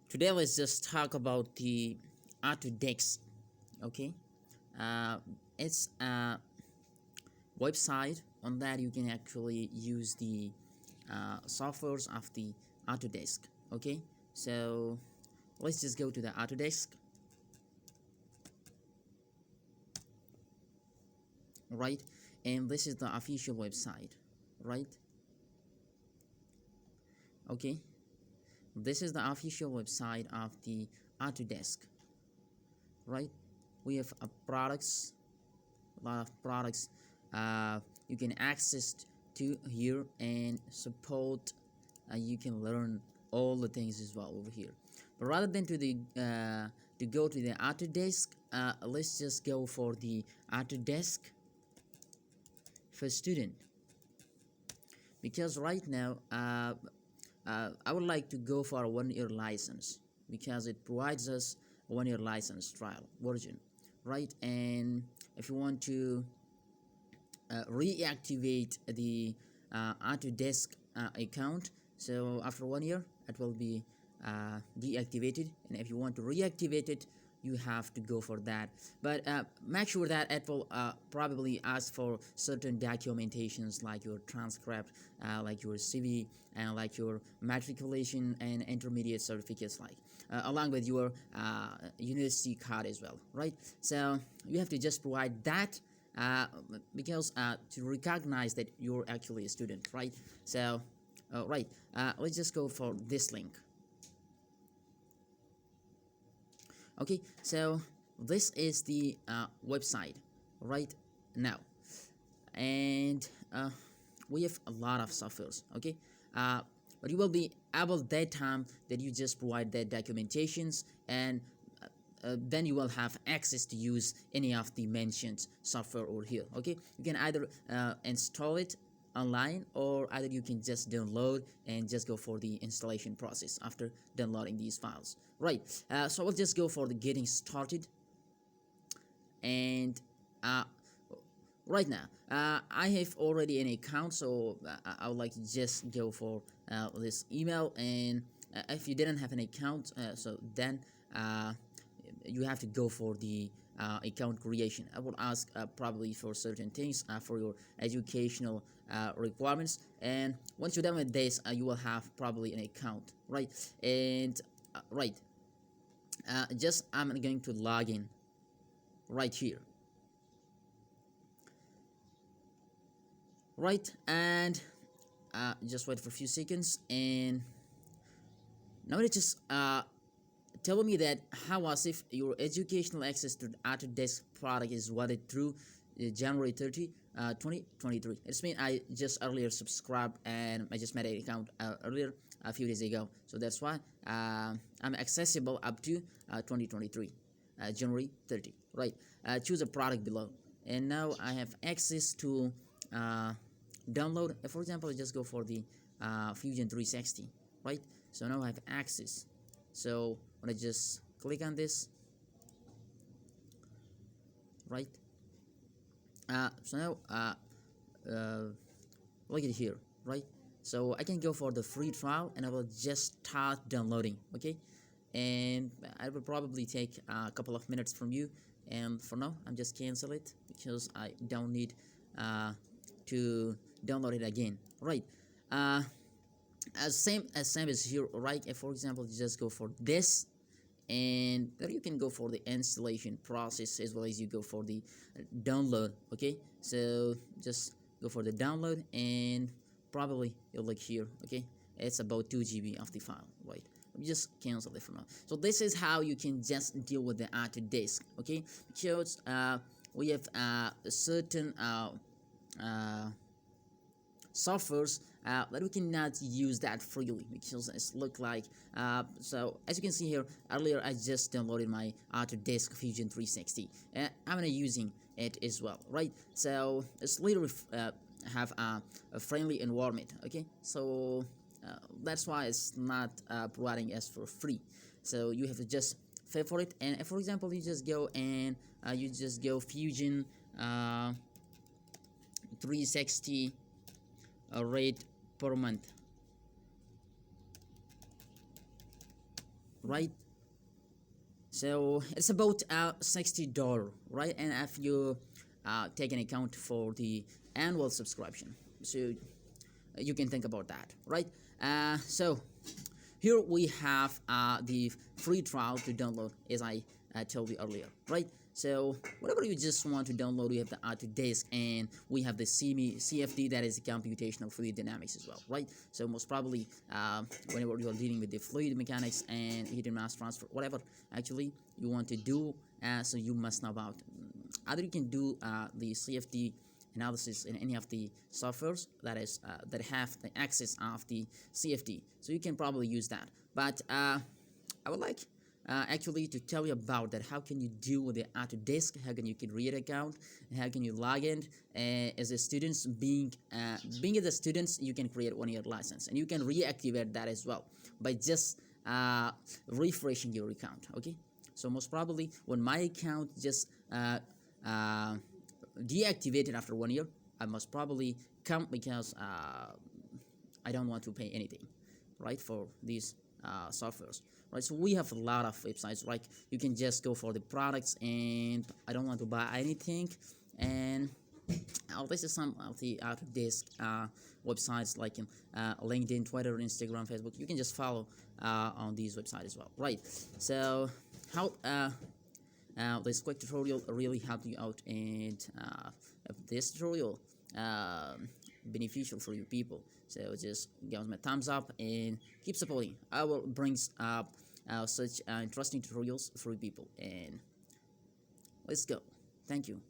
Today let's just talk about the Autodesk. Okay, uh, it's a website. On that you can actually use the softwares of the Autodesk. Okay, so let's just go to the Autodesk. Right, and this is the official website. Right, okay, this is the official website of the Autodesk. Right, we have products, a lot of products you can access to here and support. You can learn all the things as well over here, but rather than to go to the Autodesk, let's just go for the Autodesk for Student, because right now I would like to go for a 1 year license because it provides us a 1 year license trial version, right? And if you want to reactivate the Autodesk account, so after 1 year it will be deactivated, and if you want to reactivate it you have to go for that. But make sure that it will probably ask for certain documentations like your transcript, like your CV, and like your matriculation and intermediate certificates, like along with your university card as well, right? So you have to just provide that uh, because to recognize that you're actually a student, right? So right, let's just go for this link. Okay, so this is the website right now, and we have a lot of softwares. Okay, uh, but you will be able that time that you just provide that documentations, and then you will have access to use any of the mentioned software over here. Okay, you can either install it online, or either you can just download and just go for the installation process after downloading these files, right? So we'll just go for the getting started. And uh, right now I have already an account, so I would like to just go for this email. And if you didn't have an account, so then uh, you have to go for the account creation. I will ask probably for certain things for your educational requirements, and once you're done with this you will have probably an account, right? And right, just I'm going to log in right here, right? And just wait for a few seconds, and now it just tell me that how was if your educational access to the Autodesk product is voted through January 30, 2023. It's mean I just earlier subscribed and I just made an account earlier a few days ago, so that's why I'm accessible up to 2023 January 30, right? Choose a product below, and now I have access to uh, download. For example, I just go for the Fusion 360, right? So now I have access. So when I just click on this, right? So now look at here, right? So I can go for the free trial and I will just start downloading. Okay, and I will probably take a couple of minutes from you, and for now I'm just cancel it because I don't need uh, to download it again, right? uh, as same as here, right? If for example you just go for this, and there you can go for the installation process as well as you go for the download. Okay, so just go for the download, and probably you'll look here. Okay, it's about 2 GB of the file, right? Just cancel it for now. So this is how you can just deal with the Autodesk. Okay, because we have a certain uh, softwares but we cannot use that freely because it's look like so as you can see here, earlier I just downloaded my Autodesk Fusion 360 and I'm not using it as well, right? So it's literally have a friendly environment. Okay, so that's why it's not providing us for free, so you have to just pay for it. And for example you just go and you just go Fusion 360 rate per month. right? So it's about $60, right? And if you take an account for the annual subscription, so you can think about that, right? So here we have the free trial to download, as I told you earlier, right? So whatever you just want to download, we have the Autodesk, and we have the CFD, that is the computational fluid dynamics as well, right? So most probably, whenever you are dealing with the fluid mechanics and heat and mass transfer, whatever actually you want to do, so you must know about. Either you can do the CFD analysis in any of the softwares that have the access of the CFD, so you can probably use that. But I would like actually to tell you about that. How can you do with the Autodesk? How can you create an account? How can you log in as a student? Being as a student, you can create 1 year license, and you can reactivate that as well by just refreshing your account. Okay, so most probably when my account just deactivated after 1 year, I must probably come because I don't want to pay anything, right, for these softwares, right? So we have a lot of websites, right? You can just go for the products, and I don't want to buy anything, and this is some of the Autodesk websites, like in LinkedIn, Twitter, Instagram, Facebook. You can just follow on these websites as well, right? So how this quick tutorial really helped you out, and this tutorial beneficial for you people, so just give me a thumbs up and keep supporting. I will bring up such interesting tutorials for you people, and let's go. Thank you.